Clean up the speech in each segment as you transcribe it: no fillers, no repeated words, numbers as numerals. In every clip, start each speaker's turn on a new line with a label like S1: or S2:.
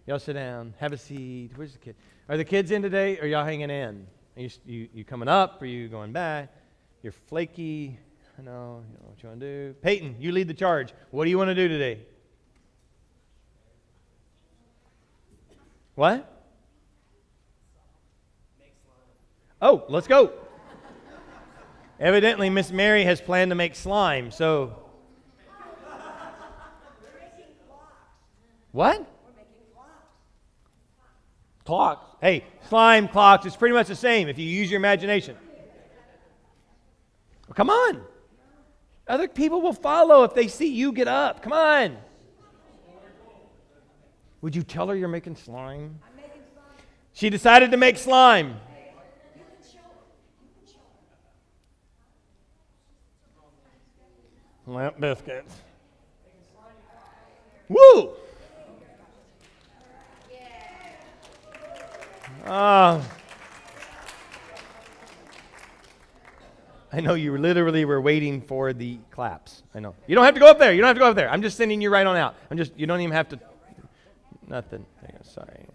S1: Y'all sit down. Have a seat. Where's the kid? Are the kids in today, or y'all hanging in? Are you coming up, or you going back? You're flaky. I know. You know what you want to do. Peyton, you lead the charge. What do you want to do today? What? Oh, let's go. Evidently, Miss Mary has planned to make slime, so. What? Clocks. Hey, slime, clocks, it's pretty much the same if you use your imagination. Well, come on. Other people will follow if they see you get up. Come on. Would you tell her you're making slime? I'm making slime. She decided to make slime. Lamp biscuits. Woo! I know you literally were waiting for the claps. I know. You don't have to go up there. You don't have to go up there. I'm just sending you right on out. You don't even have to. Nothing. Sorry.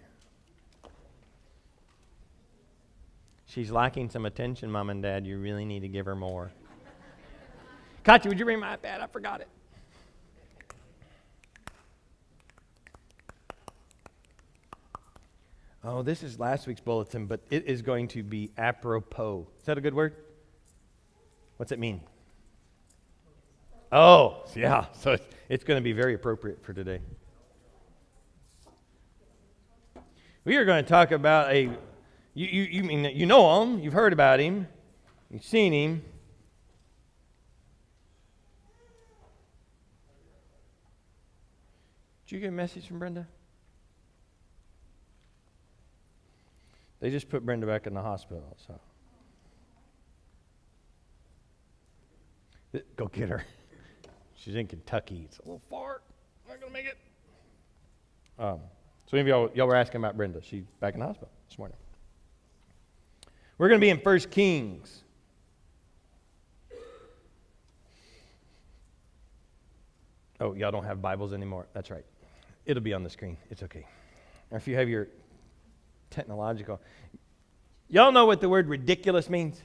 S1: She's lacking some attention, Mom and Dad. You really need to give her more. Katya, would you bring my iPad? I forgot it. Oh, this is last week's bulletin, but it is going to be apropos. Is that a good word? What's it mean? Oh, yeah. So it's going to be very appropriate for today. We are going to talk about you know him, you've heard about him, you've seen him. Did you get a message from Brenda? They just put Brenda back in the hospital, so. Go get her. She's in Kentucky. It's a little far. I'm not going to make it. So maybe y'all were asking about Brenda. She's back in the hospital this morning. We're going to be in 1 Kings. Oh, y'all don't have Bibles anymore. That's right. It'll be on the screen. It's okay. Or if you have your technological. Y'all know what the word ridiculous means?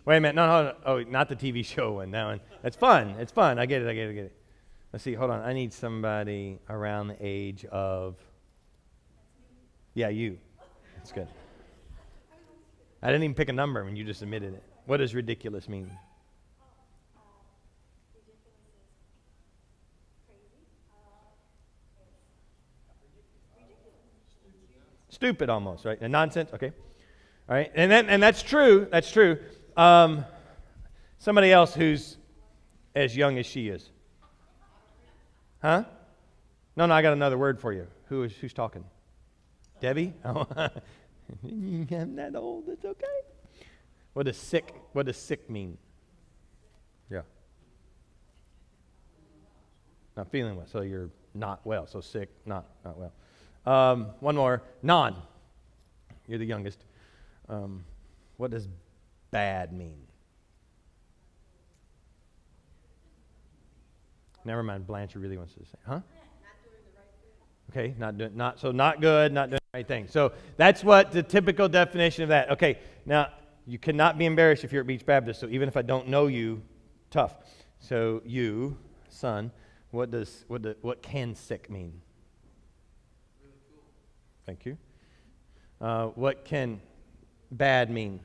S1: Wait a minute. No. Oh, not the TV show one. That one. That's fun. It's fun. I get it. Let's see. Hold on. I need somebody around the age of. Yeah, you. That's good. I didn't even pick a number when you just admitted it. What does ridiculous mean? Stupid almost, right? And nonsense, okay. All right, and that's true. That's true. Somebody else who's as young as she is. Huh? No, I got another word for you. Who's talking? Debbie? Oh, I'm not old. It's okay. What does sick mean? Yeah. Not feeling well. So you're not well. So sick, not well. One more. Non. You're the youngest. What does bad mean? Never mind. Blanche really wants to say, huh? Okay, not good, not doing the right thing. So that's what the typical definition of that. Okay, now you cannot be embarrassed if you're at Beach Baptist. So even if I don't know you, tough. So you, son, what can sick mean? Really cool. Thank you. What can bad mean?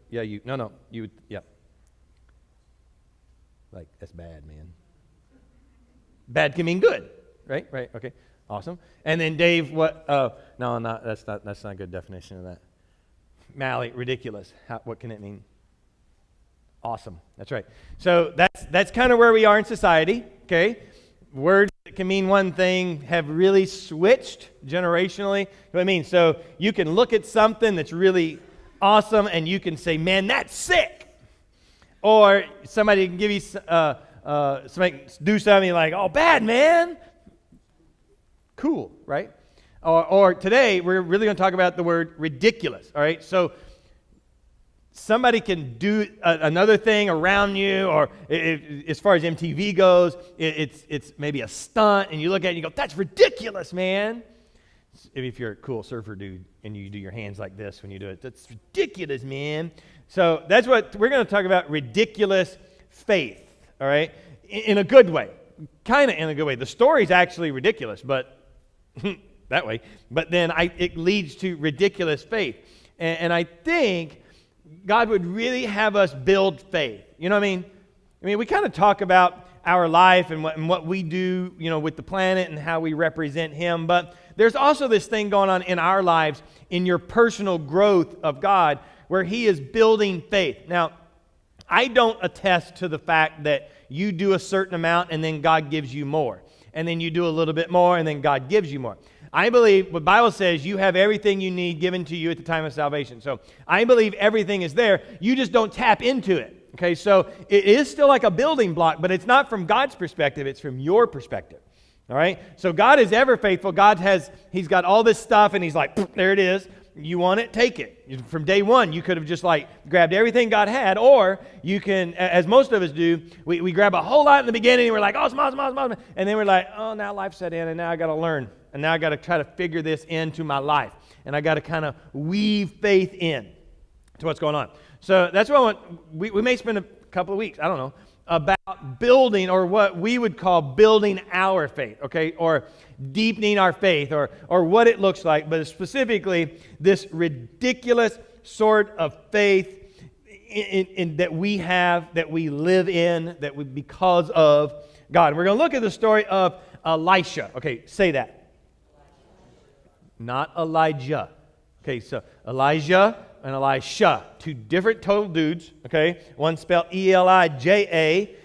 S1: Yeah, you. No, you. Yeah. Like that's bad, man. Bad can mean good. Right, okay, awesome. And then Dave, what? No, that's not a good definition of that. Mally, ridiculous. What can it mean? Awesome. That's right. So that's kind of where we are in society. Okay, words that can mean one thing have really switched generationally. What I mean, so you can look at something that's really awesome, and you can say, "Man, that's sick," or somebody can give you somebody do something like, "Oh, bad, man." Cool, right? Or today, we're really going to talk about the word ridiculous, all right? So somebody can do another thing around you, or as far as MTV goes, it's maybe a stunt, and you look at it and you go, that's ridiculous, man. If you're a cool surfer dude and you do your hands like this when you do it, that's ridiculous, man. So that's what we're going to talk about, ridiculous faith, all right, in a good way, kind of in a good way. The story's actually ridiculous, but that way. But then it leads to ridiculous faith. And I think God would really have us build faith. You know what I mean? I mean, we kind of talk about our life and what we do, you know, with the planet and how we represent Him. But there's also this thing going on in our lives, in your personal growth of God, where He is building faith. Now, I don't attest to the fact that you do a certain amount and then God gives you more. And then you do a little bit more and then God gives you more. I believe what the Bible says, you have everything you need given to you at the time of salvation. So I believe everything is there. You just don't tap into it. Okay, so it is still like a building block, but it's not from God's perspective, it's from your perspective. All right? So God is ever faithful. He's got all this stuff and He's like, there it is. You want it? Take it. From day one, you could have just like grabbed everything God had, or you can, as most of us do, we grab a whole lot in the beginning and we're like, oh, it's awesome. And then we're like, oh, now life set in and now I got to learn. And now I got to try to figure this into my life. And I got to kind of weave faith in to what's going on. So that's what I want. We may spend a couple of weeks, I don't know, about building, or what we would call building our faith, okay, or deepening our faith, or what it looks like, but specifically this ridiculous sort of faith in that we have, that we live in, because of God. We're going to look at the story of Elisha. Okay, say that. Not Elijah. Okay, so Elijah and Elisha, two different total dudes, okay? One spelled E-L-I-J-A.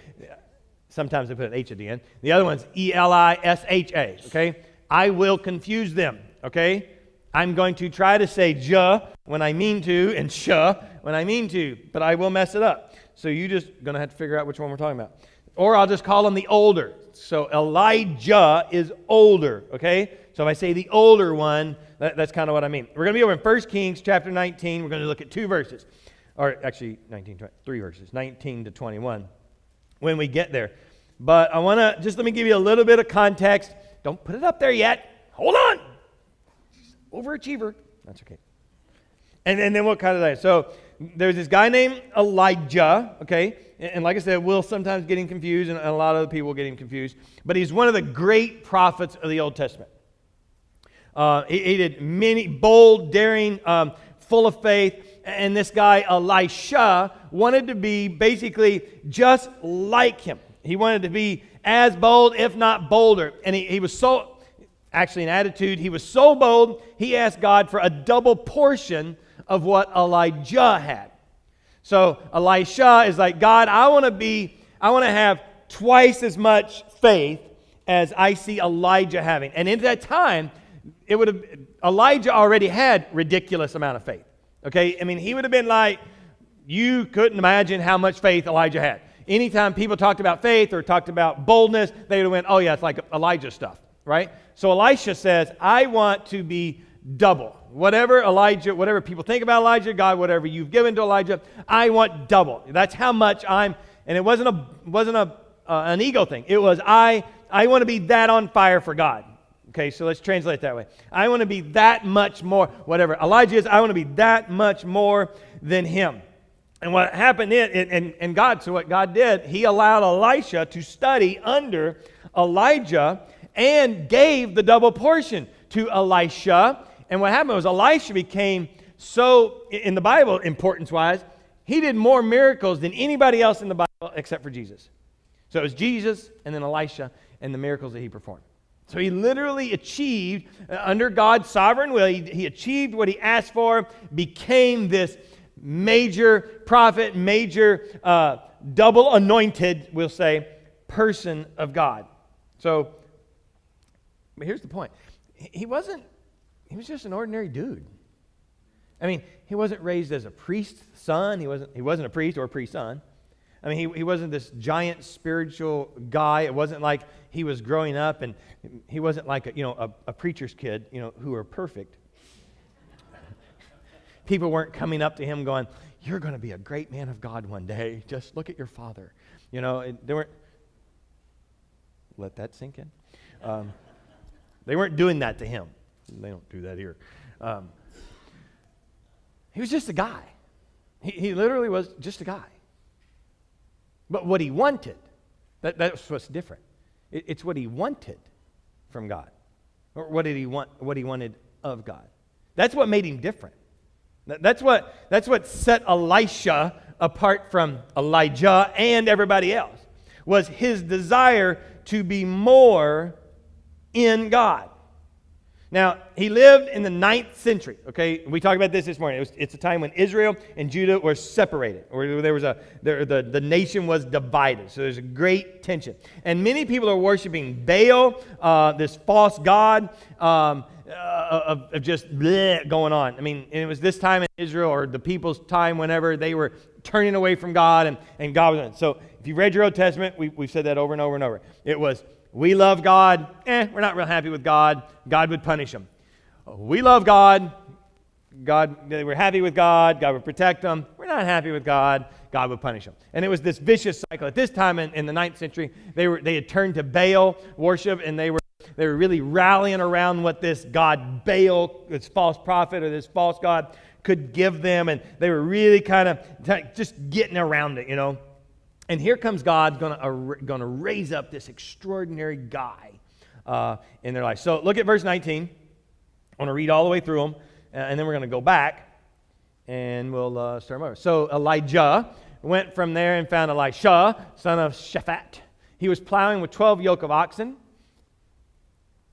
S1: Sometimes they put an H at the end. The other one's E-L-I-S-H-A, okay? I will confuse them, okay? I'm going to try to say "ja" when I mean to and "sha" when I mean to, but I will mess it up. So you're just going to have to figure out which one we're talking about. Or I'll just call them the older. So Elijah is older, okay? So if I say the older one, that's kind of what I mean. We're going to be over in 1 Kings chapter 19. We're going to look at 2 verses. Or actually, 3 verses, 19 to 21, when we get there. But I want to, just let me give you a little bit of context. Don't put it up there yet. Hold on. Overachiever. That's okay. And then we'll cut it out. So there's this guy named Elijah, okay? And like I said, we'll sometimes get him confused, and a lot of other people will get him confused. But he's one of the great prophets of the Old Testament. He did many bold, daring, full of faith. And this guy, Elisha, wanted to be basically just like him. He wanted to be as bold, if not bolder. And he was so, actually in attitude, he was so bold, he asked God for a double portion of what Elijah had. So Elisha is like, God, I want to have twice as much faith as I see Elijah having. And in that time, Elijah already had ridiculous amount of faith. Okay, I mean, he would have been like, you couldn't imagine how much faith Elijah had. Anytime people talked about faith or talked about boldness, they would have went, oh yeah, it's like Elijah stuff, right? So Elisha says, I want to be double. Whatever people think about Elijah, God, whatever you've given to Elijah, I want double. That's how much and it wasn't an ego thing. It was, I want to be that on fire for God. Okay, so let's translate it that way. I want to be that much more, whatever Elijah is, I want to be that much more than him. And what happened what God did, He allowed Elisha to study under Elijah and gave the double portion to Elisha. And what happened was Elisha became so, in the Bible, importance-wise, he did more miracles than anybody else in the Bible except for Jesus. So it was Jesus and then Elisha and the miracles that he performed. So he literally achieved, under God's sovereign will, he achieved what he asked for, became this major prophet, major double anointed, we'll say, person of God. So, but here's the point. He was just an ordinary dude. I mean, he wasn't raised as a priest's son. He wasn't a priest or a priest's son. I mean, he wasn't this giant spiritual guy. It wasn't like he was growing up, and he wasn't like a preacher's kid, who are perfect. People weren't coming up to him going, you're going to be a great man of God one day. Just look at your father. You know, they weren't, let that sink in. They weren't doing that to him. They don't do that here. He was just a guy. He literally was just a guy. But what he wanted, that's what's different. It's what he wanted from God. Or what did he want? What he wanted of God. That's what made him different. That's what set Elisha apart from Elijah and everybody else, was his desire to be more in God. Now, he lived in the 9th century, okay? We talked about this morning. It's a time when Israel and Judah were separated, or there was the nation was divided. So there's a great tension. And many people are worshiping Baal, this false god of just bleh going on. I mean, it was this time in Israel, or the people's time, whenever they were turning away from God, and God was. So if you read your Old Testament, we've said that over and over and over. It was, we love God, we're not real happy with God. God would punish them. We love God. We're happy with God. God would protect them. We're not happy with God. God would punish them. And it was this vicious cycle. At this time in the 9th century, they had turned to Baal worship, and they were really rallying around what this god Baal, this false prophet or this false god, could give them, and they were really kind of just getting around it, you know. And here comes God going to raise up this extraordinary guy in their life. So look at verse 19. I want to read all the way through them, and then we're going to go back, and we'll start them over. So Elijah went from there and found Elisha, son of Shaphat. He was plowing with 12 yoke of oxen,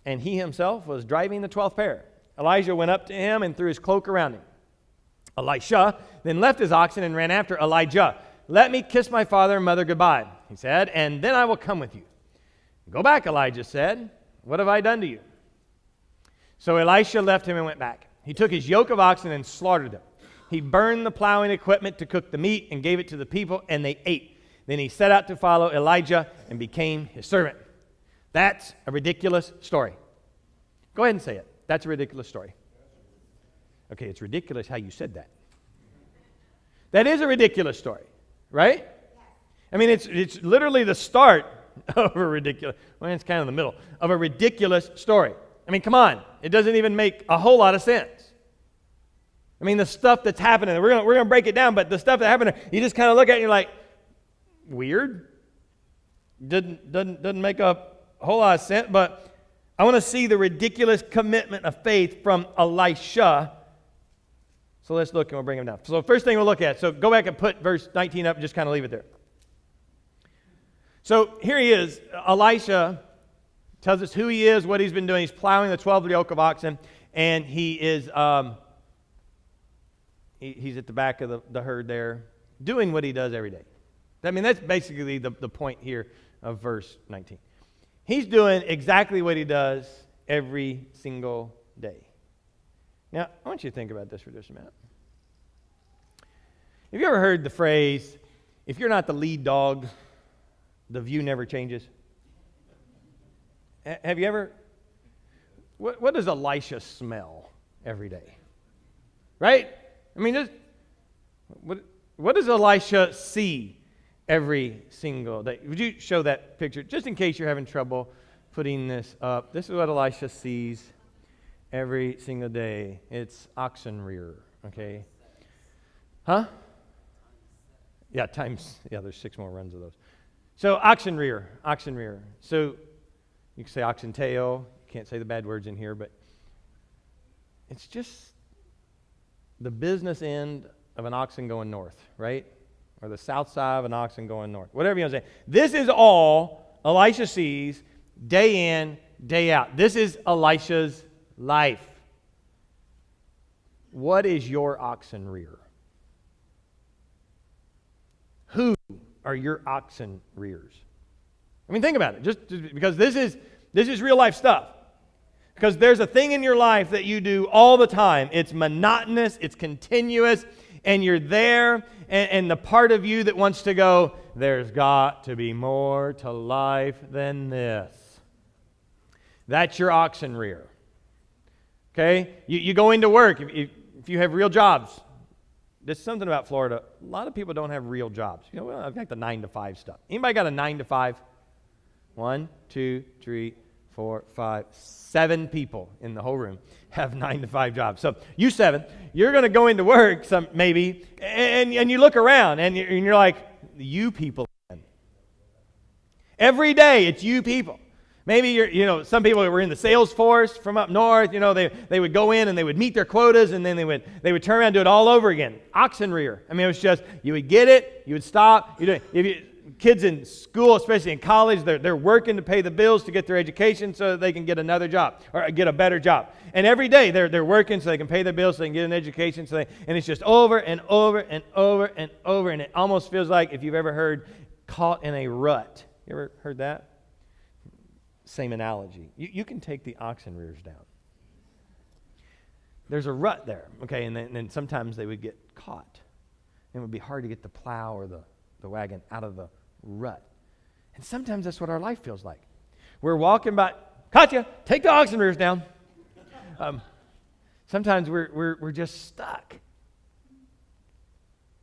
S1: and he himself was driving the 12th pair. Elijah went up to him and threw his cloak around him. Elisha then left his oxen and ran after Elijah. Let me kiss my father and mother goodbye, he said, and then I will come with you. Go back, Elijah said. What have I done to you? So Elisha left him and went back. He took his yoke of oxen and slaughtered them. He burned the plowing equipment to cook the meat and gave it to the people, and they ate. Then he set out to follow Elijah and became his servant. That's a ridiculous story. Go ahead and say it. That's a ridiculous story. Okay, it's ridiculous how you said that. That is a ridiculous story, right? I mean, it's literally the start of a ridiculous, well, it's kind of the middle, of a ridiculous story. I mean, come on. It doesn't even make a whole lot of sense. I mean, the stuff that's happening, we're gonna break it down, but the stuff that happened, you just kind of look at it and you're like, weird. Doesn't make a whole lot of sense, but I want to see the ridiculous commitment of faith from Elisha. So let's look and we'll bring him down. So first thing we'll look at, so go back and put verse 19 up and just kind of leave it there. So here he is. Elisha tells us who he is, what he's been doing. He's plowing the 12 yoke of oxen, and he is he's at the back of the herd there, doing what he does every day. I mean, that's basically the point here of verse 19. He's doing exactly what he does every single day. Now, I want you to think about this for just a minute. Have you ever heard the phrase, if you're not the lead dog, the view never changes? Have you ever? What does Elisha smell every day? Right? I mean, just what does Elisha see every single day? Would you show that picture, just in case you're having trouble putting this up? This is what Elisha sees every single day. It's oxen rear, okay? Huh? Yeah, there's 6 more runs of those. So oxen rear. So you can say oxen tail. You can't say the bad words in here, but it's just the business end of an oxen going north, right? Or the south side of an oxen going north. Whatever you want to say. This is all Elisha sees day in, day out. This is Elisha's life. What is your oxen rear? Who are your oxen rears? I mean, think about it. Just because this is real life stuff. Because there's a thing in your life that you do all the time. It's monotonous, it's continuous, and you're there, and the part of you that wants to go, there's got to be more to life than this. That's your oxen rear. Okay? You go into work, if you have real jobs, there's something about Florida. A lot of people don't have real jobs. You know, well, I've got the 9-to-5 stuff. Anybody got a 9-to-5? 1, 2, 3, 4, 5, 7 people in the whole room have 9-to-5 jobs. So you 7, you're going to go into work maybe, and you look around, and you're like, you people. Every day, it's you people. Maybe some people that were in the sales force from up north, they would go in and they would meet their quotas, and then they would turn around and do it all over again. Oxen rear. I mean, it was just, you would get it, you would stop. Kids in school, especially in college, they're working to pay the bills to get their education so that they can get another job or get a better job. And every day they're working so they can pay their bills so they can get an education. And it's just over and over and over and over. And it almost feels like, if you've ever heard caught in a rut. You ever heard that? Same analogy. You can take the oxen rears down. There's a rut there, okay, and then sometimes they would get caught. And it would be hard to get the plow or the wagon out of the rut. And sometimes that's what our life feels like. We're walking by, Katya, take the oxen rears down. Sometimes we're just stuck.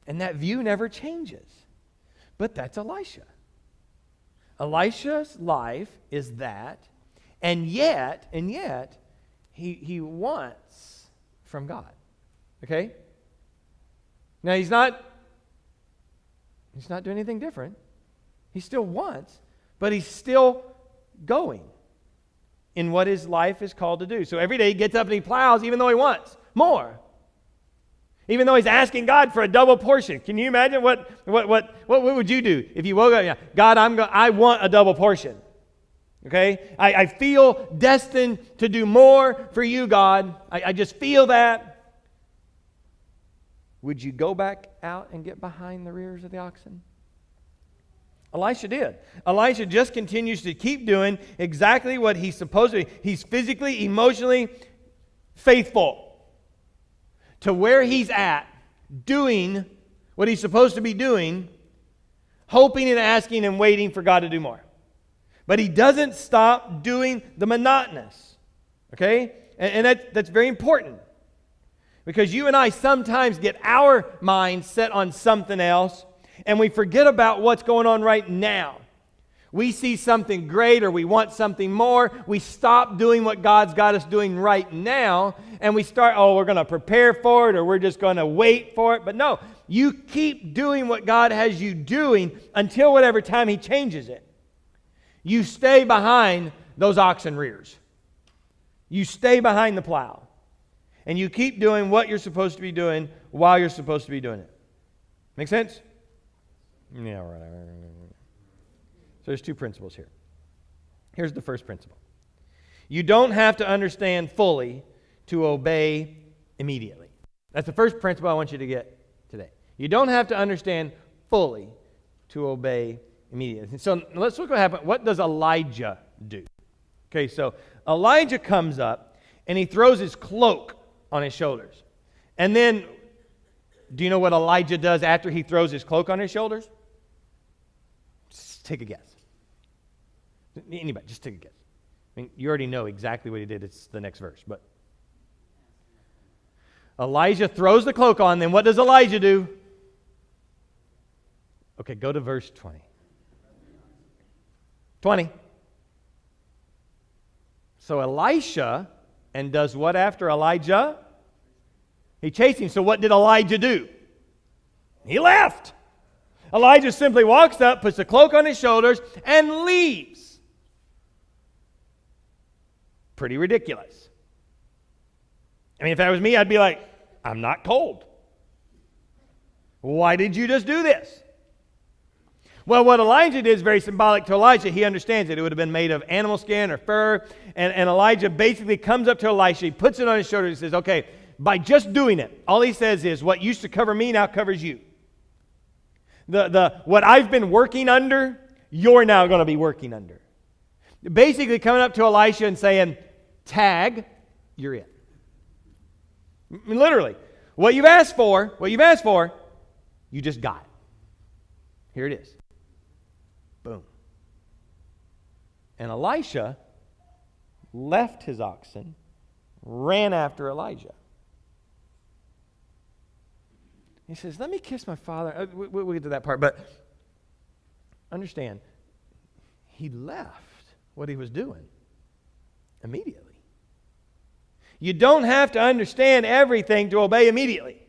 S1: And that view never changes. But that's Elisha. Elisha's life is that, and yet, he wants from God. Okay? Now he's not doing anything different. He still wants, but he's still going in what his life is called to do. So every day he gets up and he plows, even though he wants more. Even though he's asking God for a double portion. Can you imagine what would you do if you woke up? Yeah, God, I want a double portion. Okay? I feel destined to do more for you, God. I just feel that. Would you go back out and get behind the rears of the oxen? Elisha did. Elisha just continues to keep doing exactly what he's supposed to do. He's physically, emotionally faithful to where he's at, doing what he's supposed to be doing, hoping and asking and waiting for God to do more. But he doesn't stop doing the monotonous. Okay? And that's very important. Because you and I sometimes get our minds set on something else, and we forget about what's going on right now. We see something great or we want something more. We stop doing what God's got us doing right now, and we start, we're going to prepare for it, or we're just going to wait for it. But no, you keep doing what God has you doing until whatever time He changes it. You stay behind those oxen rears. You stay behind the plow. And you keep doing what you're supposed to be doing while you're supposed to be doing it. Make sense? Yeah, right. So there's 2 principles here. Here's the first principle. You don't have to understand fully to obey immediately. That's the first principle I want you to get today. You don't have to understand fully to obey immediately. So let's look what happened. What does Elijah do? Okay, so Elijah comes up and he throws his cloak on his shoulders. And then, do you know what Elijah does after he throws his cloak on his shoulders? Just take a guess. Anybody, just take a guess. I mean, you already know exactly what he did. It's the next verse. But Elijah throws the cloak on, then what does Elijah do? Okay, go to verse 20. 20. So Elisha, and does what after Elijah? He chased him. So what did Elijah do? He left. Elijah simply walks up, puts the cloak on his shoulders, and leaves. Pretty ridiculous. I mean, if that was me, I'd be like, I'm not cold. Why did you just do this? Well, what Elijah did is very symbolic to Elijah. He understands it. It would have been made of animal skin or fur. And Elijah basically comes up to Elisha. He puts it on his shoulder and says, okay, by just doing it, all he says is, what used to cover me now covers you. What I've been working under, you're now going to be working under. Basically coming up to Elisha and saying, tag, you're it. I mean, literally, what you've asked for, you just got it. Here it is. Boom. And Elisha left his oxen, ran after Elijah. He says, let me kiss my father. We'll get to that part. But understand, he left what he was doing immediately. You don't have to understand everything to obey immediately.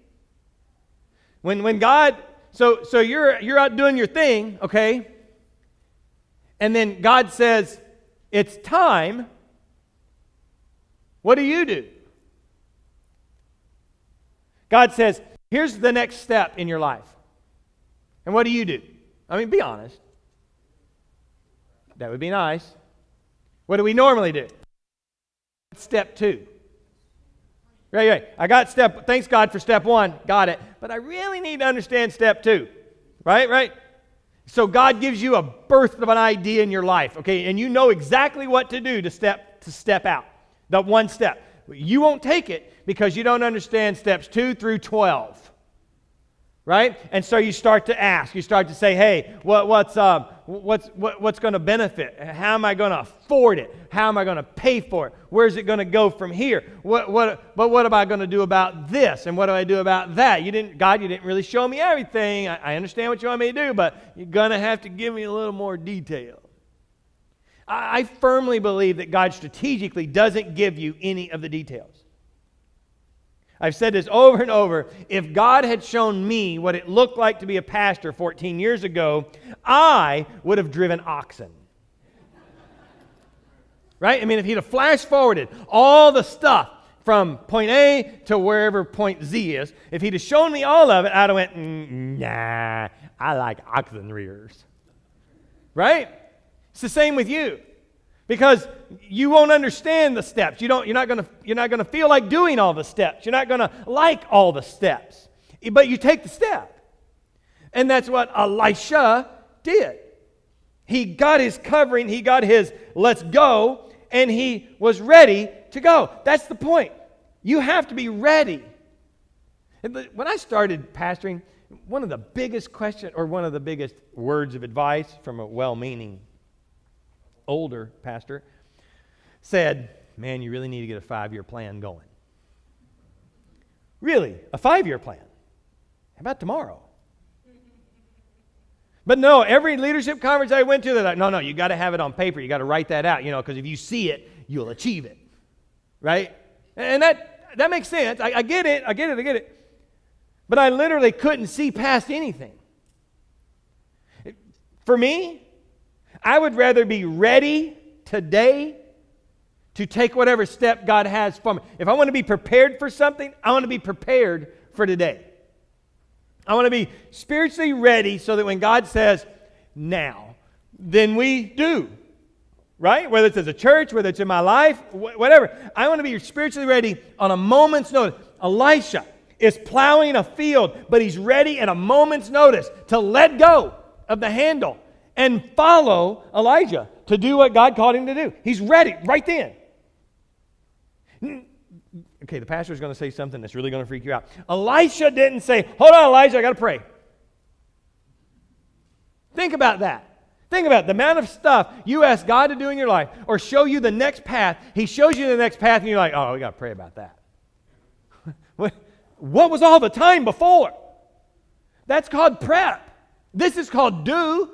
S1: When God, so you're out doing your thing, okay? And then God says, it's time. What do? God says, here's the next step in your life. And what do? I mean, be honest. That would be nice. What do we normally do? Step 2. Right. I got thanks God for step 1. Got it. But I really need to understand step 2. Right? So God gives you a birth of an idea in your life, okay? And you know exactly what to do to step out. The one step. You won't take it because you don't understand steps 2 through 12. Right? And so you start to ask. You start to say, hey, what's going to benefit? How am I going to afford it? How am I going to pay for it? Where's it going to go from here? What am I going to do about this? And what do I do about that? God, you didn't really show me everything. I understand what you want me to do, but you're going to have to give me a little more detail. I firmly believe that God strategically doesn't give you any of the details. I've said this over and over. If God had shown me what it looked like to be a pastor 14 years ago, I would have driven oxen. Right? I mean, if he'd have flash forwarded all the stuff from point A to wherever point Z is, if he'd have shown me all of it, I'd have went, nah, I like oxen rears. Right? It's the same with you. Because you won't understand the steps. You're not going to feel like doing all the steps. You're not going to like all the steps. But you take the step. And that's what Elisha did. He got his covering, he got his let's go, and he was ready to go. That's the point. You have to be ready. When I started pastoring, one of the biggest questions, or one of the biggest words of advice from a well-meaning older pastor said, man, you really need to get a 5-year plan going. Really? A 5-year plan? How about tomorrow? But no, every leadership conference I went to, they're like, no, you got to have it on paper. You got to write that out, because if you see it, you'll achieve it. Right? And that makes sense. I get it. But I literally couldn't see past anything. For me, I would rather be ready today to take whatever step God has for me. If I want to be prepared for something, I want to be prepared for today. I want to be spiritually ready so that when God says, now, then we do. Right? Whether it's as a church, whether it's in my life, whatever. I want to be spiritually ready on a moment's notice. Elisha is plowing a field, but he's ready at a moment's notice to let go of the handle and follow Elijah to do what God called him to do. He's ready right then. Okay, the pastor's going to say something that's really going to freak you out. Elisha didn't say, hold on, Elijah, I got to pray. Think about that. Think about the amount of stuff you ask God to do in your life or show you the next path. He shows you the next path and you're like, oh, we got to pray about that. What was all the time before? That's called prep. This is called do.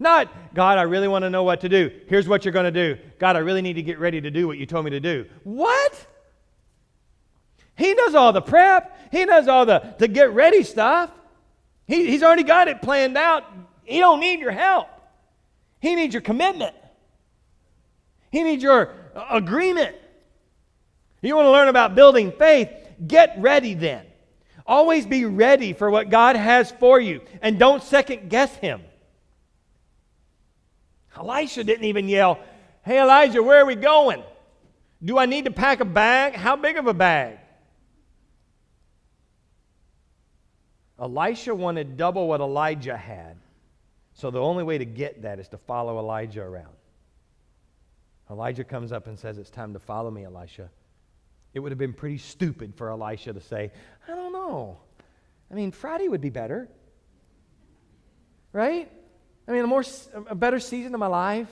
S1: Not, God, I really want to know what to do. Here's what you're going to do. God, I really need to get ready to do what you told me to do. What? He does all the prep. He does all the get ready stuff. He's already got it planned out. He don't need your help. He needs your commitment. He needs your agreement. You want to learn about building faith? Get ready then. Always be ready for what God has for you. And don't second guess Him. Elisha didn't even yell, hey Elijah, where are we going? Do I need to pack a bag? How big of a bag? Elisha wanted double what Elijah had. So the only way to get that is to follow Elijah around. Elijah comes up and says, it's time to follow me, Elisha. It would have been pretty stupid for Elisha to say, I don't know. I mean, Friday would be better. Right? I mean, a better season of my life.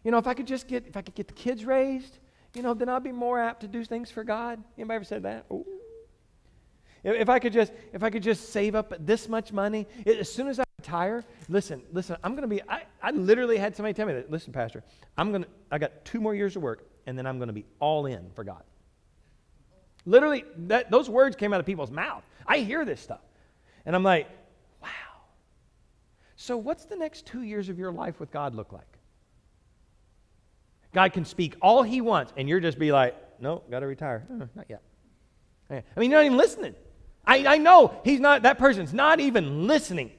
S1: If I could get the kids raised, then I'll be more apt to do things for God. Anybody ever said that? Ooh. If I could just save up this much money, as soon as I retire, listen, I'm going to be, I literally had somebody tell me that, listen, Pastor, I got 2 more years of work, and then I'm going to be all in for God. Literally, those words came out of people's mouth. I hear this stuff. And I'm like, wow. So what's the next 2 years of your life with God look like? God can speak all he wants, and you're just be like, no, got to retire. Not yet. I mean, you're not even listening. I know that person's not even listening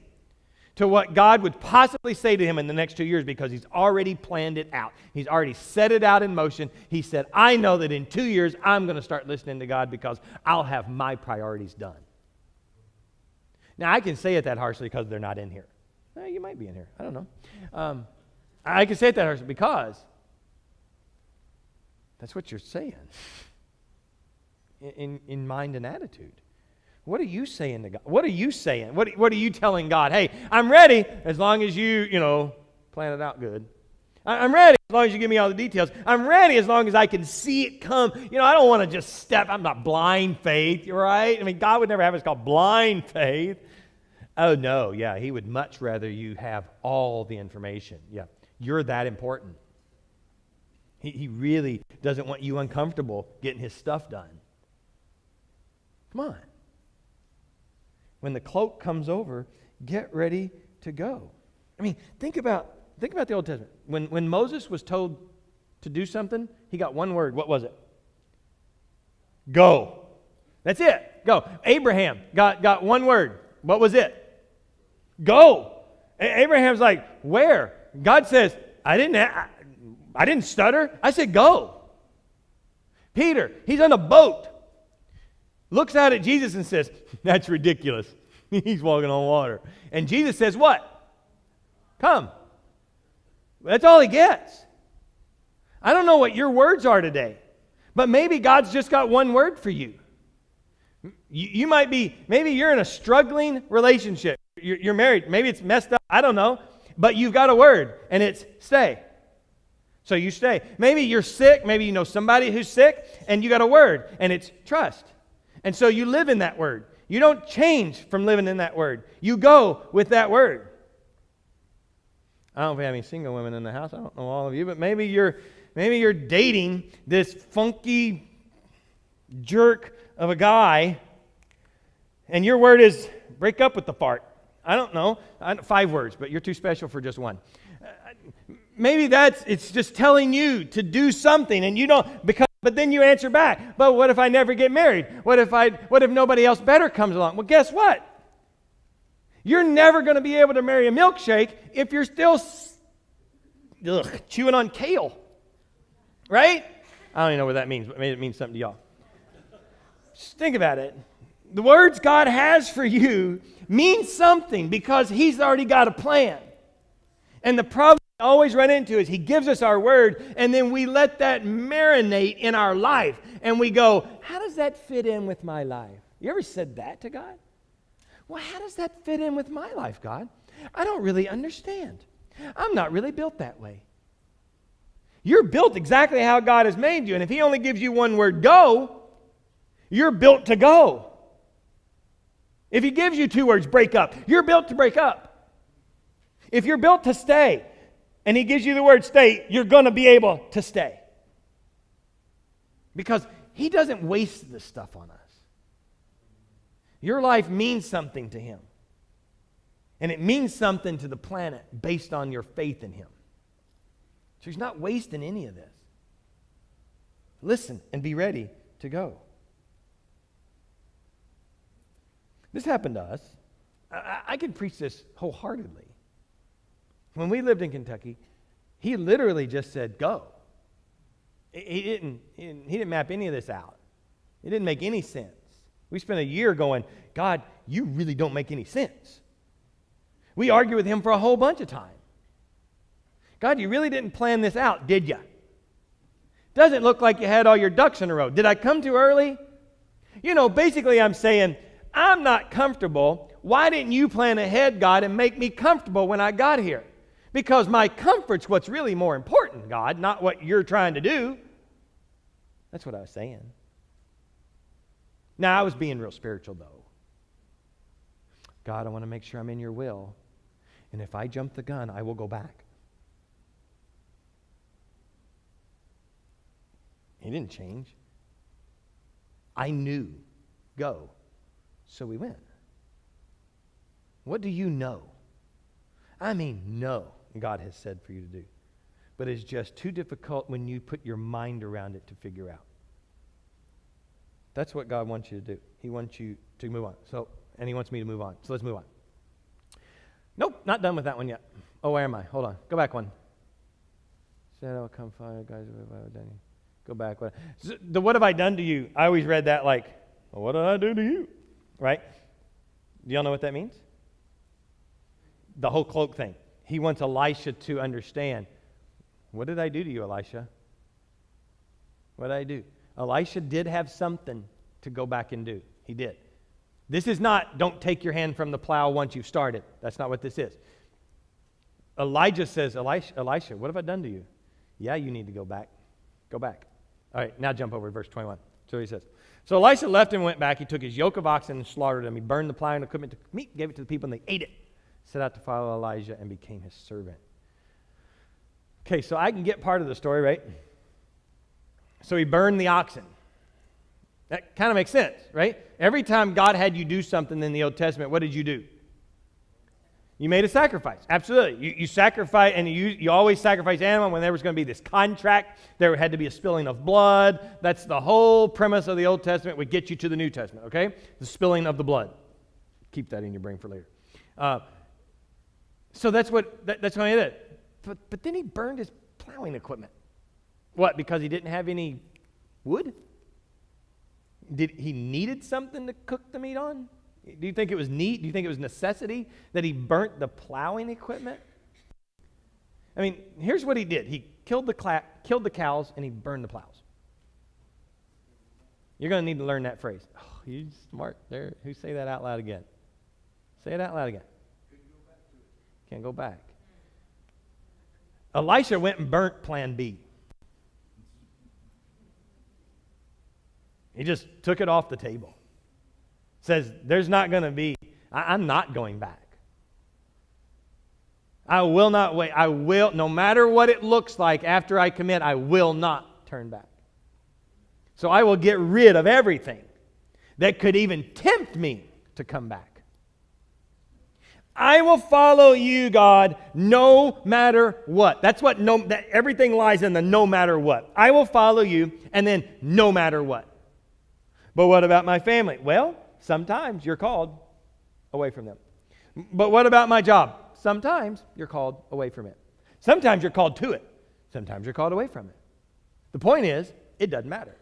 S1: to what God would possibly say to him in the next 2 years because he's already planned it out. He's already set it out in motion. He said, I know that in 2 years I'm going to start listening to God because I'll have my priorities done. Now, I can say it that harshly because they're not in here. You might be in here. I don't know. I can say it that harshly because that's what you're saying in mind and attitude. What are you saying to God? What are you saying? What are you telling God? Hey, I'm ready as long as you plan it out good. I'm ready as long as you give me all the details. I'm ready as long as I can see it come. I don't want to just step. I'm not blind faith, right? I mean, God would never have us called blind faith. Oh, no, yeah, he would much rather you have all the information. Yeah, you're that important. He really doesn't want you uncomfortable getting his stuff done. Come on. When the cloak comes over, get ready to go. I mean, think about the Old Testament. When Moses was told to do something, he got one word. What was it? Go. That's it. Go. Abraham got one word. What was it? Go. Abraham's like, where? God says, I didn't stutter. I said, go. Peter, he's on a boat. Looks out at Jesus and says, that's ridiculous. He's walking on water. And Jesus says, what? Come. That's all he gets. I don't know what your words are today, but maybe God's just got one word for you. You might be, maybe you're in a struggling relationship. You're married. Maybe it's messed up. I don't know. But you've got a word, and it's stay. So you stay. Maybe you're sick. Maybe you know somebody who's sick, and you got a word, and it's trust. And so you live in that word. You don't change from living in that word. You go with that word. I don't know if we have any single women in the house. I don't know all of you, but maybe you're dating this funky jerk of a guy, and your word is break up with the fart. I don't know. 5 words, but you're too special for just one. Maybe it's just telling you to do something, and you don't, but then you answer back. But what if I never get married? What if nobody else better comes along? Well, guess what? You're never going to be able to marry a milkshake if you're still chewing on kale. Right? I don't even know what that means, but maybe it means something to y'all. Just think about it. The words God has for you mean something because he's already got a plan. And the problem we always run into is he gives us our word, and then we let that marinate in our life. And we go, how does that fit in with my life? You ever said that to God? Well, how does that fit in with my life, God? I don't really understand. I'm not really built that way. You're built exactly how God has made you. And if he only gives you one word, go, you're built to go. If he gives you 2 words, break up, you're built to break up. If you're built to stay, and he gives you the word stay, you're going to be able to stay. Because he doesn't waste this stuff on us. Your life means something to him. And it means something to the planet based on your faith in him. So he's not wasting any of this. Listen and be ready to go. This happened to us. I can preach this wholeheartedly. When we lived in Kentucky, he literally just said, go. He didn't map any of this out. It didn't make any sense. We spent a year going, God, you really don't make any sense. We argued with him for a whole bunch of time. God, you really didn't plan this out, did you? Doesn't look like you had all your ducks in a row. Did I come too early? Basically I'm saying, I'm not comfortable. Why didn't you plan ahead, God, and make me comfortable when I got here? Because my comfort's what's really more important, God, not what you're trying to do. That's what I was saying. Now, I was being real spiritual, though. God, I want to make sure I'm in your will. And if I jump the gun, I will go back. He didn't change. I knew. Go. So we went. What do you know? I mean, know God has said for you to do. But it's just too difficult when you put your mind around it to figure out. That's what God wants you to do. He wants you to move on. And He wants me to move on. So let's move on. Nope, not done with that one yet. Oh, where am I? Hold on. Go back one. Said I'll come find guys. Go back. What have I done to you? I always read that like, well, what did I do to you? Right? Do y'all know what that means? The whole cloak thing. He wants Elisha to understand. What did I do to you, Elisha? What did I do? Elisha did have something to go back and do. He did. This is not, don't take your hand from the plow once you've started. That's not what this is. Elijah says, Elisha, what have I done to you? Yeah, you need to go back. Go back. All right, now jump over to verse 21. So he says, so Elisha left and went back. He took his yoke of oxen and slaughtered them. He burned the plowing equipment to meat, gave it to the people, and they ate it. Set out to follow Elijah and became his servant. Okay, so I can get part of the story, right? So he burned the oxen. That kind of makes sense, right? Every time God had you do something in the Old Testament, what did you do? You made a sacrifice. Absolutely. You sacrifice, and you always sacrifice animal when there was going to be this contract. There had to be a spilling of blood. That's the whole premise of the Old Testament would get you to the New Testament, okay? The spilling of the blood. Keep that in your brain for later. So that's what he did. But then he burned his plowing equipment. What, because he didn't have any wood? He needed something to cook the meat on? Do you think it was neat? Do you think it was necessity that he burnt the plowing equipment? I mean, here's what he did. He killed the cows and he burned the plows. You're going to need to learn that phrase. Oh, you smart there. Who say that out loud again? Say it out loud again. Can't go back. Elisha went and burnt plan B. He just took it off the table. Says, there's not going to be, I'm not going back. I will not wait. I will, no matter what it looks like after I commit, I will not turn back. So I will get rid of everything that could even tempt me to come back. I will follow you, God, no matter what. That's what everything lies in the no matter what. I will follow you, and then no matter what. But what about my family? Well, sometimes you're called away from them. But what about my job? Sometimes you're called away from it. Sometimes you're called to it. Sometimes you're called away from it. The point is, it doesn't matter.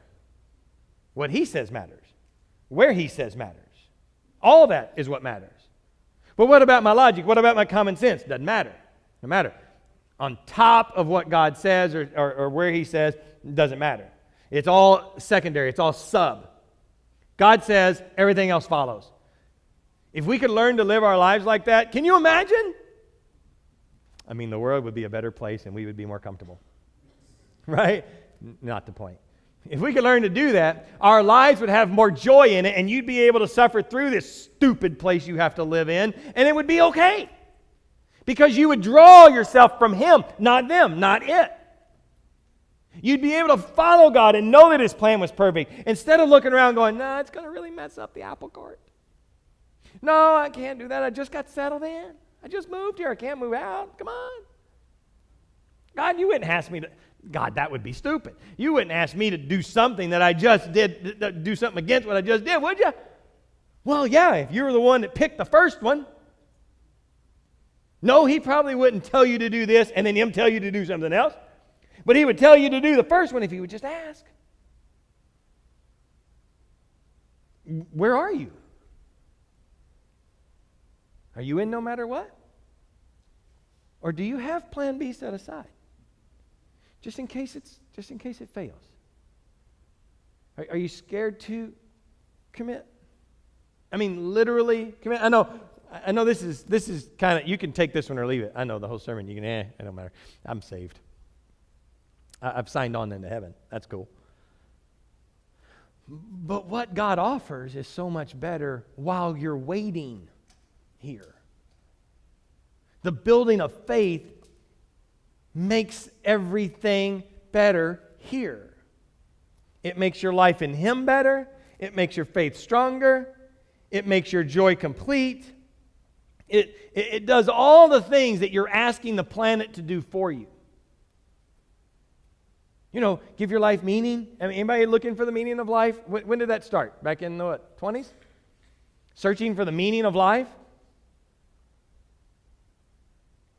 S1: What He says matters. Where He says matters. All that is what matters. But what about my logic? What about my common sense? Doesn't matter. Doesn't matter. On top of what God says or where He says, doesn't matter. It's all secondary. It's all sub. God says, everything else follows. If we could learn to live our lives like that, can you imagine? I mean, the world would be a better place and we would be more comfortable. Right? Not the point. If we could learn to do that, our lives would have more joy in it and you'd be able to suffer through this stupid place you have to live in and it would be okay. Because you would draw yourself from Him, not them, not it. You'd be able to follow God and know that His plan was perfect instead of looking around going, nah, it's going to really mess up the apple cart. No, I can't do that. I just got settled in. I just moved here. I can't move out. Come on. God, you wouldn't ask me to. God, that would be stupid. You wouldn't ask me to do something that I just did, do something against what I just did, would you? Well, yeah, if you were the one that picked the first one. No, He probably wouldn't tell you to do this and then Him tell you to do something else. But He would tell you to do the first one if you would just ask. Where are you? Are you in no matter what? Or do you have plan B set aside? Just in case it fails. Are you scared to commit? I mean, literally commit. I know this is kind of, you can take this one or leave it. I know the whole sermon, you can, it don't matter. I'm saved. I've signed on into heaven. That's cool. But what God offers is so much better while you're waiting here. The building of faith makes everything better here. It makes your life in Him better. It makes your faith stronger. It makes your joy complete. It does all the things that you're asking the planet to do for you. You know, give your life meaning. I mean, anybody looking for the meaning of life? When did that start? Back in the what, 20s? Searching for the meaning of life?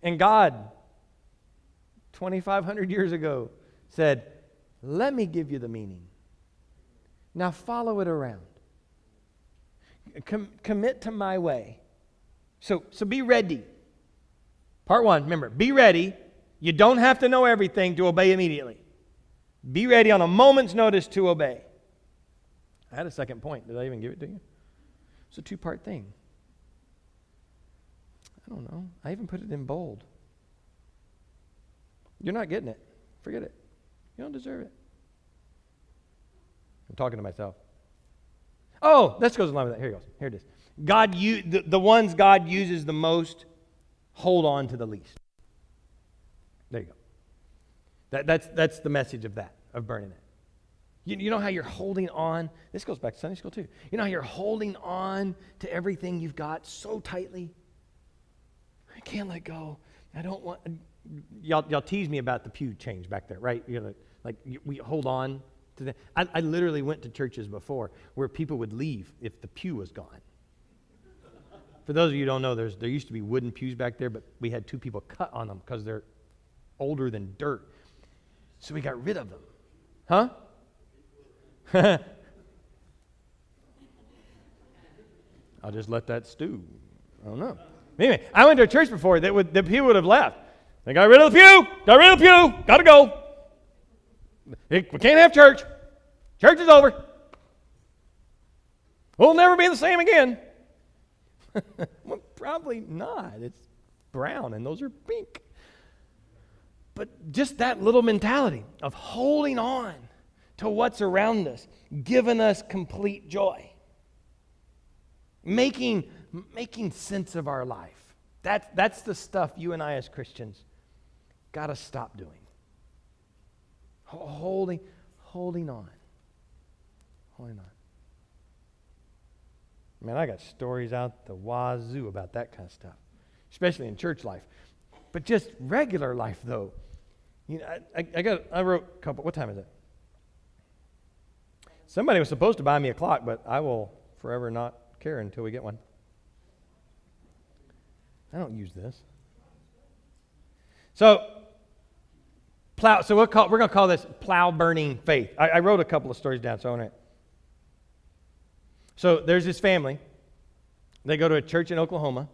S1: And God, 2,500 years ago, said, let me give you the meaning. Now follow it around. Commit to my way. So be ready. Part one, remember, be ready. You don't have to know everything to obey immediately. Be ready on a moment's notice to obey. I had a second point. Did I even give it to you? It's a two-part thing. I don't know. I even put it in bold. You're not getting it. Forget it. You don't deserve it. I'm talking to myself. Oh, this goes along with that. Here it goes. Here it is. The ones God uses the most, hold on to the least. There you go. That's the message of that, of burning it. You know how you're holding on? This goes back to Sunday school too. You know how you're holding on to everything you've got so tightly? I can't let go. I don't want... Y'all tease me about the pew change back there, right? We hold on to that. I literally went to churches before where people would leave if the pew was gone. For those of you who don't know, there used to be wooden pews back there, but we had two people cut on them because they're older than dirt. So we got rid of them. Huh? I'll just let that stew. I don't know. Anyway, I went to a church before that the pew would have left. They got rid of the pew. Got rid of the pew. Got to go. We can't have church. Church is over. We'll never be the same again. Well, probably not. It's brown and those are pink. But just that little mentality of holding on to what's around us, giving us complete joy, making sense of our life. That's the stuff you and I as Christians got to stop doing. Holding on. Holding on. Man, I got stories out the wazoo about that kind of stuff, especially in church life. But just regular life, though. You know, I wrote a couple. What time is it? Somebody was supposed to buy me a clock, but I will forever not care until we get one. I don't use this. So, Plow. So we're going to call this Plow burning faith. I wrote a couple of stories down. So there's this family. They go to a church in Oklahoma.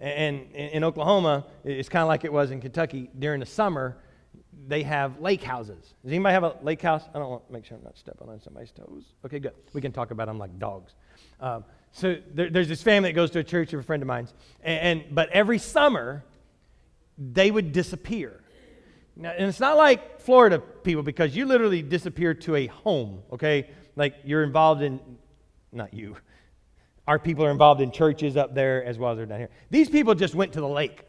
S1: And in Oklahoma, it's kind of like it was in Kentucky. During the summer, they have lake houses. Does anybody have a lake house? I don't want to make sure I'm not stepping on somebody's toes. Okay, good. We can talk about them like dogs. So there's this family that goes to a church of a friend of mine's. But every summer, they would disappear. Now, and it's not like Florida people, because you literally disappear to a home, okay? Like you're involved in, not you. Our people are involved in churches up there as well as they're down here. These people just went to the lake.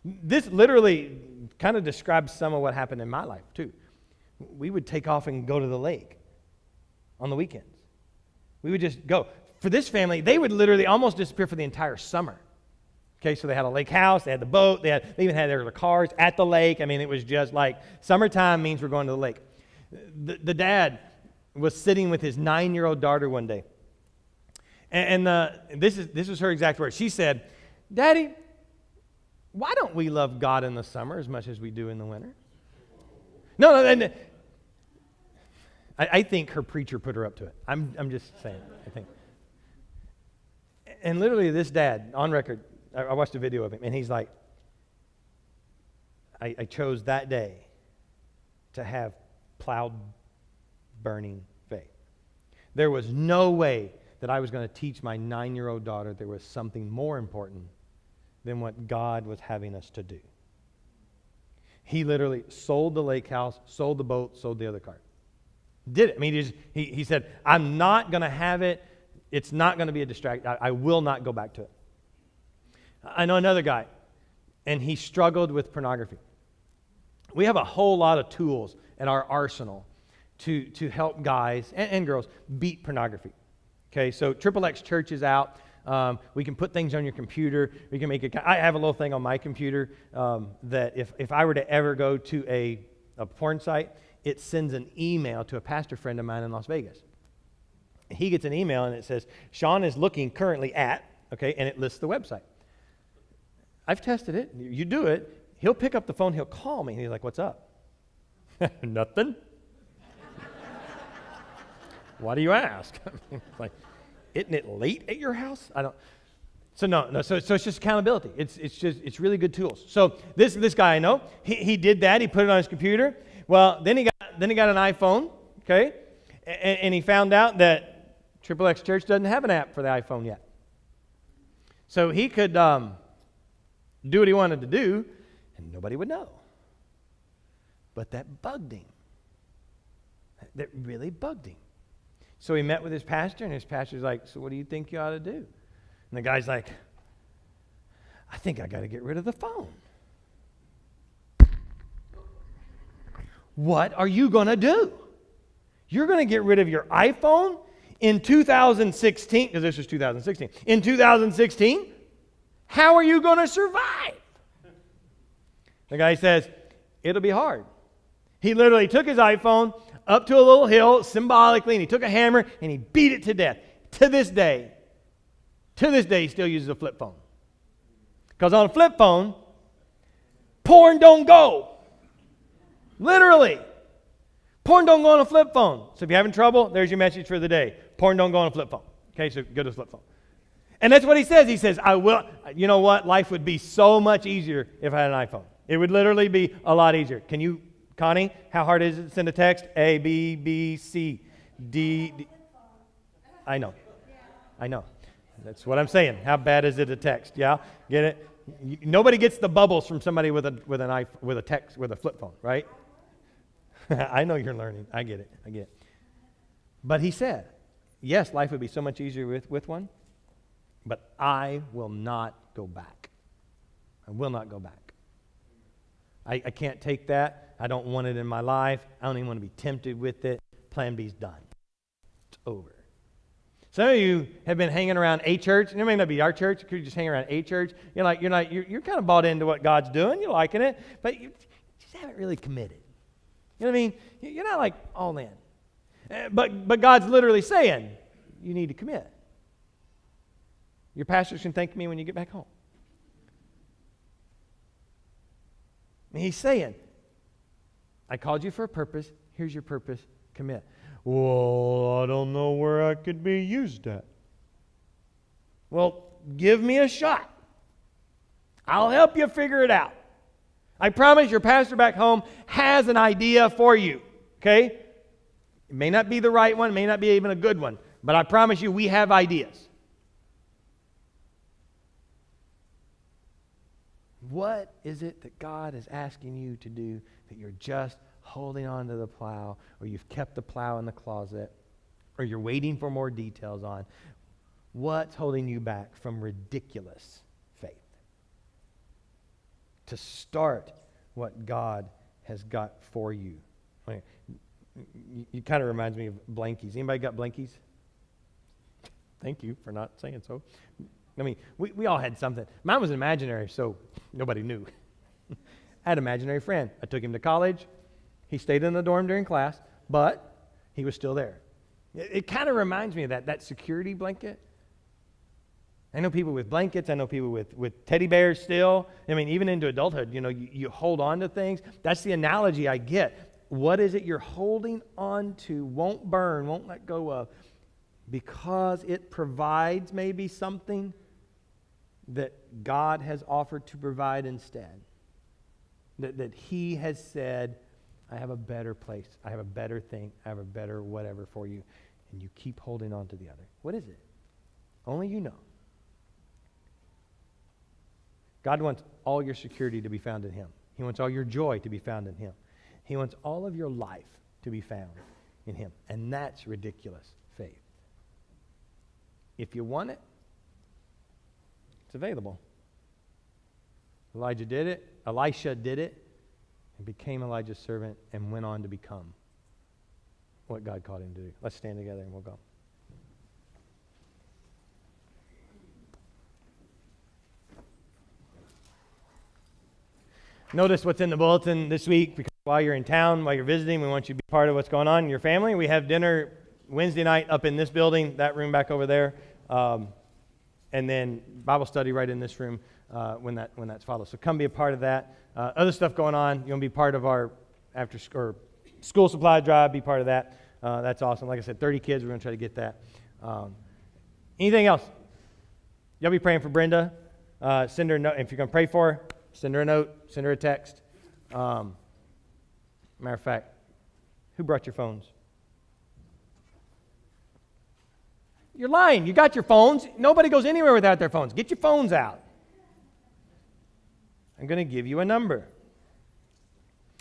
S1: This literally kind of describes some of what happened in my life too. We would take off and go to the lake on the weekends. We would just go. For this family, they would literally almost disappear for the entire summer. Okay, so they had a lake house, they had the boat, they even had their cars at the lake. I mean, it was just like summertime means we're going to the lake. The dad was sitting with his 9-year-old daughter one day. And this is her exact words. She said, "Daddy, why don't we love God in the summer as much as we do in the winter?" No, I think her preacher put her up to it. I'm just saying, I think. And literally this dad, on record, I watched a video of him, and he's like, I chose that day to have plowed burning faith. There was no way that I was going to teach my 9-year-old daughter there was something more important than what God was having us to do. He literally sold the lake house, sold the boat, sold the other car. Did it. I mean, he said, I'm not going to have it. It's not going to be a distraction. I will not go back to it. I know another guy, and he struggled with pornography. We have a whole lot of tools in our arsenal to help guys and girls beat pornography. Okay, so XXX Church is out. We can put things on your computer. We can make it. I have a little thing on my computer that if I were to ever go to a porn site, it sends an email to a pastor friend of mine in Las Vegas. He gets an email and it says, Sean is looking currently at, okay, and it lists the website. I've tested it. You do it. He'll pick up the phone. He'll call me. And he's like, what's up? Nothing. Why do you ask? Like, isn't it late at your house? I don't. So no. So it's just accountability. It's really good tools. So this guy I know, he did that. He put it on his computer. Well, then he got an iPhone. Okay, and he found out that XXX Church doesn't have an app for the iPhone yet. So he could do what he wanted to do, and nobody would know. But that bugged him. That really bugged him. So he met with his pastor, and his pastor's like, so what do you think you ought to do? And the guy's like, I think I got to get rid of the phone. What are you going to do? You're going to get rid of your iPhone in 2016, because this was 2016. In 2016, how are you going to survive? The guy says, it'll be hard. He literally took his iPhone up to a little hill symbolically, and he took a hammer and he beat it to death. To this day, he still uses a flip phone. Because on a flip phone, porn don't go. Literally. Porn don't go on a flip phone. So if you're having trouble, there's your message for the day. Porn don't go on a flip phone. Okay, so go to a flip phone. And that's what he says. He says, I will. You know what? Life would be so much easier if I had an iPhone. It would literally be a lot easier. Can you, Connie, how hard is it to send a text? A, B, B, C, D. I know. That's what I'm saying. How bad is it to text? Yeah, get it? Nobody gets the bubbles from somebody with a text with a flip phone, right? I know you're learning. I get it. But he said, yes, life would be so much easier with one, but I will not go back. I will not go back. I can't take that. I don't want it in my life. I don't even want to be tempted with it. Plan B's done. It's over. Some of you have been hanging around a church, and it may not be our church. You could just hang around a church. You're kind of bought into what God's doing. You're liking it, but you just haven't really committed. You know what I mean? You're not like all in. But God's literally saying, you need to commit. Your pastors can thank me when you get back home. And he's saying, I called you for a purpose. Here's your purpose. Commit. Well, I don't know where I could be used at. Well, give me a shot. I'll help you figure it out. I promise your pastor back home has an idea for you. Okay? It may not be the right one, it may not be even a good one, but I promise you we have ideas. What is it that God is asking you to do that you're just holding on to the plow, or you've kept the plow in the closet, or you're waiting for more details on? What's holding you back from ridiculous faith? To start what God has got for you. It kind of reminds me of blankies. Anybody got blankies? Thank you for not saying so. I mean, we all had something. Mine was imaginary, so nobody knew. I had an imaginary friend. I took him to college. He stayed in the dorm during class, but he was still there. It kind of reminds me of that security blanket. I know people with blankets. I know people with teddy bears still. I mean, even into adulthood, you hold on to things. That's the analogy I get. What is it you're holding on to, won't burn, won't let go of, because it provides maybe something that God has offered to provide instead? That He has said, I have a better place, I have a better thing, I have a better whatever for you, and you keep holding on to the other. What is it? Only you know. God wants all your security to be found in Him. He wants all your joy to be found in Him. He wants all of your life to be found in him. And that's ridiculous faith. If you want it, it's available. Elisha did it, and became Elijah's servant and went on to become what God called him to do. Let's stand together and we'll go. Notice what's in the bulletin this week, because while you're in town, while you're visiting, we want you to be part of what's going on in your family. We have dinner Wednesday night up in this building, that room back over there, and then Bible study right in this room when that's followed. So come be a part of that. Other stuff going on. You want to be part of our after or school supply drive. Be part of that. That's awesome. Like I said, 30 kids. We're going to try to get that. Anything else? Y'all be praying for Brenda. Send her a note. If you're going to pray for her, send her a note. Send her a text. Matter of fact, who brought your phones? You're lying. You got your phones. Nobody goes anywhere without their phones. Get your phones out. I'm going to give you a number.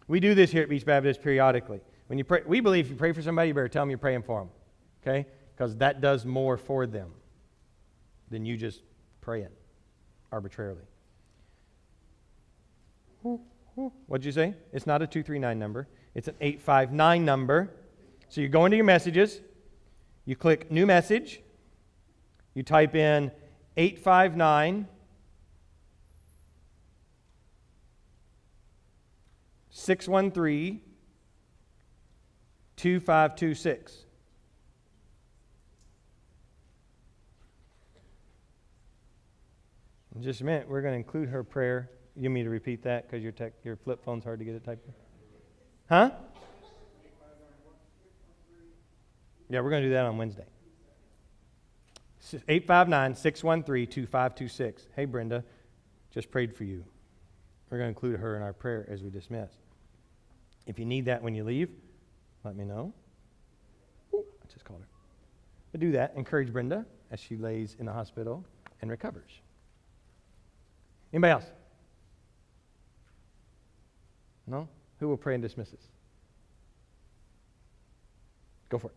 S1: We do this here at Beach Baptist periodically. When you pray, we believe if you pray for somebody, you better tell them you're praying for them. Okay? Because that does more for them than you just praying arbitrarily. What'd you say? It's not a 239 number. It's an 859 number. So you go into your messages. You click New Message. You type in 859 613 2526. In just a minute, we're going to include her prayer. You need me to repeat that because your flip phone's hard to get it typed in? Huh? Yeah, we're going to do that on Wednesday. 859-613-2526. Hey, Brenda, just prayed for you. We're going to include her in our prayer as we dismiss. If you need that when you leave, let me know. I just called her. But do that. Encourage Brenda as she lays in the hospital and recovers. Anybody else? No? Who will pray and dismiss us? Go for it.